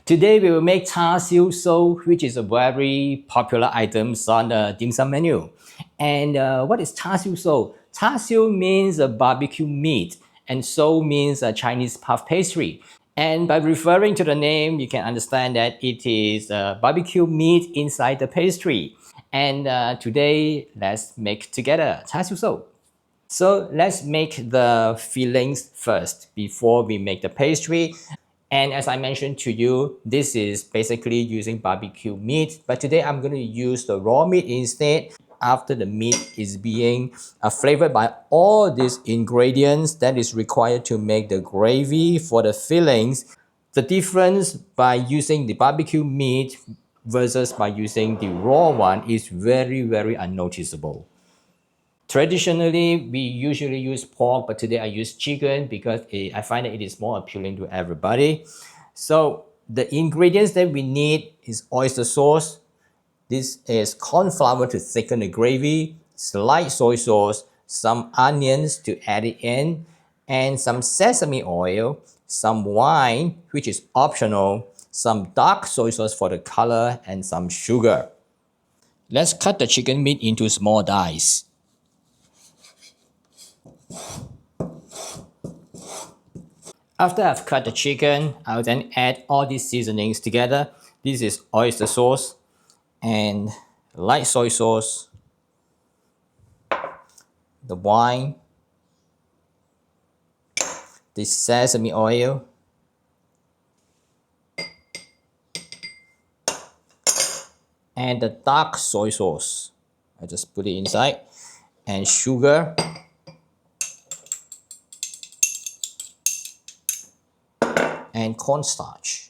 Today we will make Char Siu Sou, which is a very popular item on the dim sum menu. And what is Char Siu Sou? Char Siu means a barbecue meat, and Sou means a Chinese puff pastry. And by referring to the name, you can understand that it is barbecue meat inside the pastry. And today, let's make together Char Siu Sou. So let's make the fillings first before we make the pastry. And as I mentioned to you, this is basically using barbecue meat, but today I'm going to use the raw meat instead. After the meat is being flavored by all these ingredients that is required to make the gravy for the fillings, the difference by using the barbecue meat versus by using the raw one is very unnoticeable. Traditionally, we usually use pork, but today I use chicken because I find that it is more appealing to everybody. So the ingredients that we need is oyster sauce. This is corn flour to thicken the gravy, slight soy sauce, some onions to add it in, and some sesame oil, some wine, which is optional, some dark soy sauce for the color, and some sugar. Let's cut the chicken meat into small dice. After I've cut the chicken, I'll then add all these seasonings together. This is oyster sauce and light soy sauce, the wine, the sesame oil, and the dark soy sauce. I just put it inside, and sugar, and cornstarch.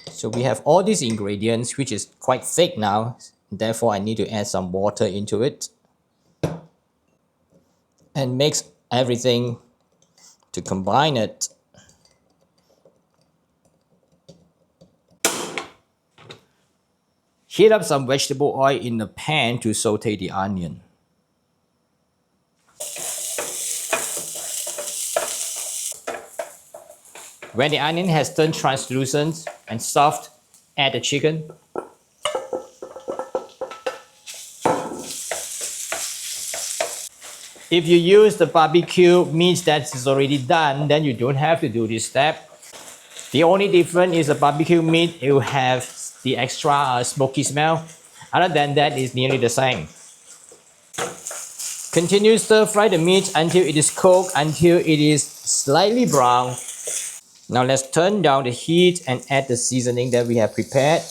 So we have all these ingredients, which is quite thick now. Therefore, I need to add some water into it and mix everything to combine it. Heat up some vegetable oil in the pan to saute the onion. When the onion has turned translucent and soft, add the chicken. If you use the barbecue meat that is already done, then you don't have to do this step. The only difference is the barbecue meat, it will have the extra smoky smell. Other than that, it's nearly the same. Continue stir fry the meat until it is cooked, until it is slightly brown. Now let's turn down the heat and add the seasoning that we have prepared.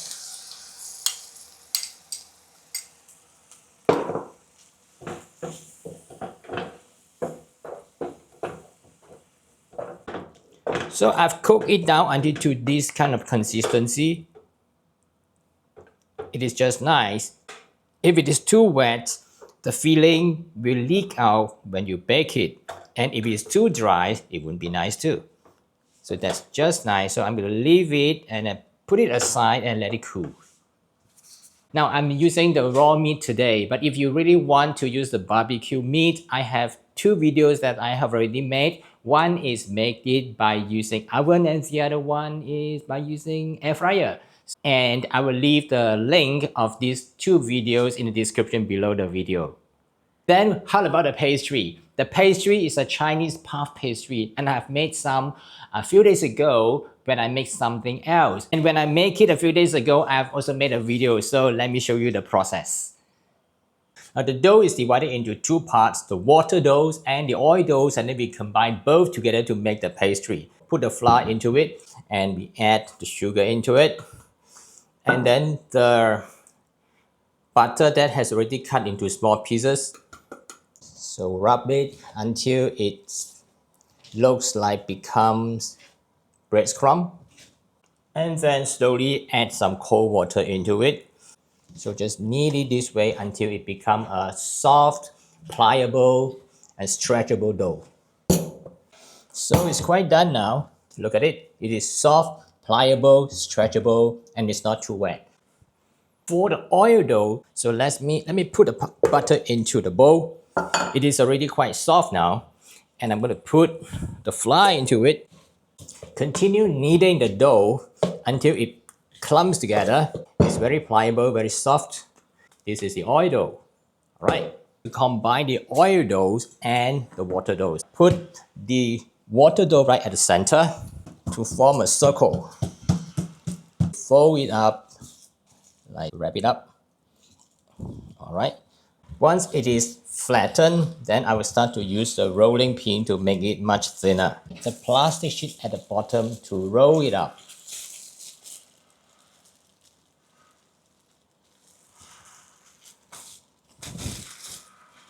So I've cooked it down until to this kind of consistency. It is just nice. If it is too wet, the filling will leak out when you bake it. And if it is too dry, it wouldn't be nice too. So that's just nice. So I'm going to leave it and then put it aside and let it cool. Now I'm using the raw meat today, but if you really want to use the barbecue meat, I have two videos that I have already made. One is make it by using oven and the other one is by using air fryer. And I will leave the link of these two videos in the description below the video. Then how about the pastry? The pastry is a Chinese puff pastry, and I've made some a few days ago when I make something else. And when I make it a few days ago, I've also made a video, so let me show you the process. Now the dough is divided into two parts, the water dough and the oil dough, and then we combine both together to make the pastry. Put the flour into it, and we add the sugar into it. And then the butter that has already cut into small pieces. So rub it until it looks like becomes breadcrumb. And then slowly add some cold water into it. So just knead it this way until it becomes a soft, pliable, and stretchable dough. So it's quite done now. Look at it. It is soft, pliable, stretchable, and it's not too wet. For the oil dough, so let me put the butter into the bowl. It is already quite soft now, and I'm going to put the flour into it. Continue kneading the dough until it clumps together. It's very pliable, very soft. This is the oil dough. All right. To combine the oil dough and the water dough. Put the water dough right at the center to form a circle. Fold it up, like wrap it up. All right. Once it is flattened, then I will start to use the rolling pin to make it much thinner. The plastic sheet at the bottom to roll it up.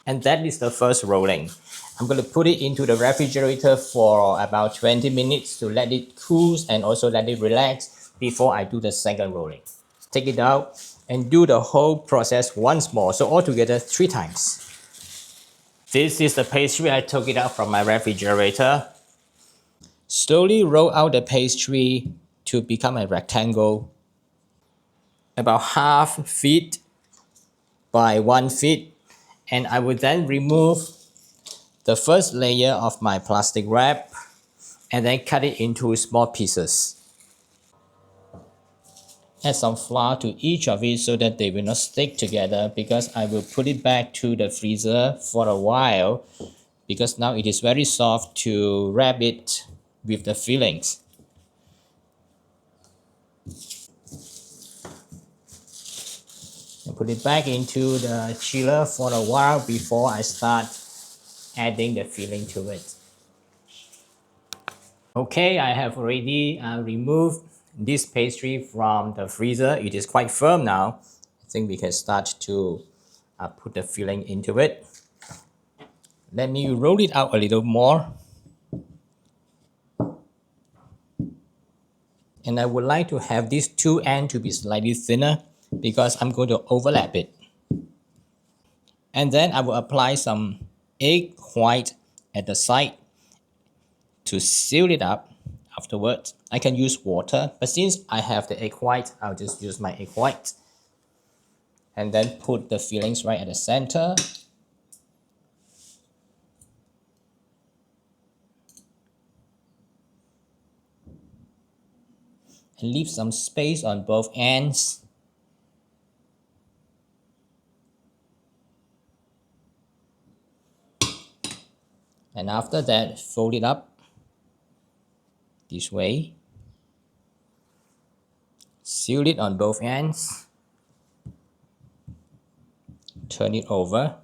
And that is the first rolling. I'm going to put it into the refrigerator for about 20 minutes to let it cool and also let it relax before I do the second rolling. Take it out and do the whole process once more. So altogether 3 times. This is the pastry. I took it out from my refrigerator. Slowly roll out the pastry to become a rectangle about half feet by 1 feet. And I will then remove the first layer of my plastic wrap and then cut it into small pieces. Add some flour to each of it so that they will not stick together, because I will put it back to the freezer for a while, because now it is very soft to wrap it with the fillings. And put it back into the chiller for a while before I start adding the filling to it. Okay, I have already removed this pastry from the freezer. It is quite firm now. I think we can start to put the filling into it. Let me roll it out a little more. And I would like to have these two ends to be slightly thinner because I'm going to overlap it. And then I will apply some egg white at the side to seal it up afterwards. I can use water, but since I have the egg white, I'll just use my egg white. And then put the fillings right at the center. And leave some space on both ends. And after that, fold it up this way. Seal it on both ends. Turn it over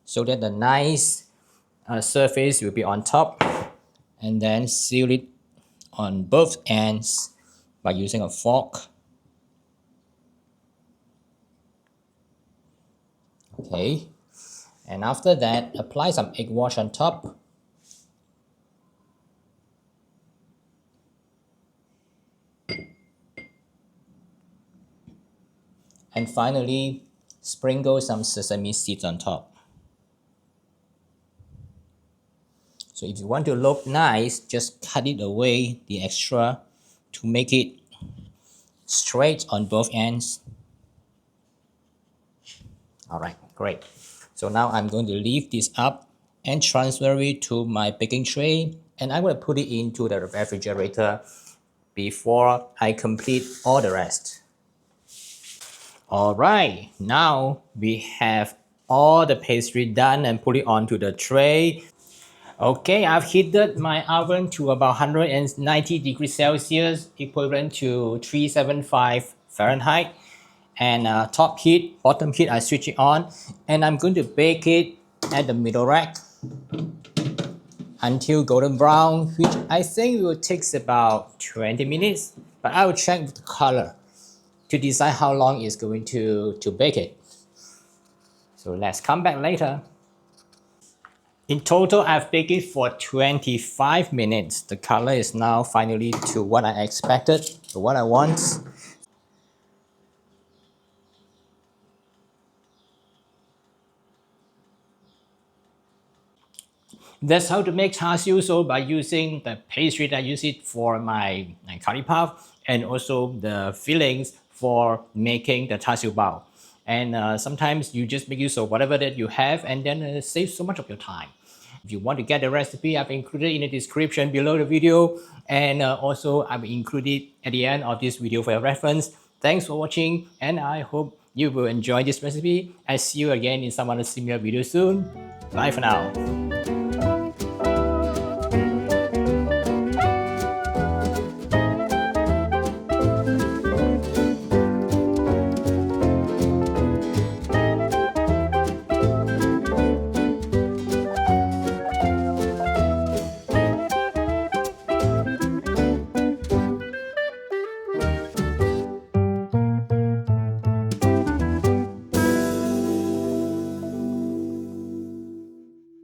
so that the nice surface will be on top. And then seal it on both ends by using a fork. Okay. And after that, apply some egg wash on top. And finally, sprinkle some sesame seeds on top. So if you want to look nice, just cut it away, the extra, to make it straight on both ends. All right, great. So now I'm going to leave this up and transfer it to my baking tray, and I'm going to put it into the refrigerator before I complete all the rest. All right, now we have all the pastry done and put it onto the tray. Okay, I've heated my oven to about 190 degrees Celsius, equivalent to 375 Fahrenheit. And top heat, bottom heat, I switch it on. And I'm going to bake it at the middle rack until golden brown, which I think will take about 20 minutes. But I will check with the color to decide how long it's going to bake it. So let's come back later. In total, I've baked it for 25 minutes. The color is now finally to what I expected, to what I want. That's how to make char siu sou, by using the pastry that I use it for my curry puff, and also the fillings for making the char siu bao. And sometimes you just make use of whatever that you have, and then it saves so much of your time. If you want to get the recipe, I've included in the description below the video, and also I've included at the end of this video for your reference. Thanks for watching, and I hope you will enjoy this recipe. I'll see you again in some other similar video soon. Bye for now.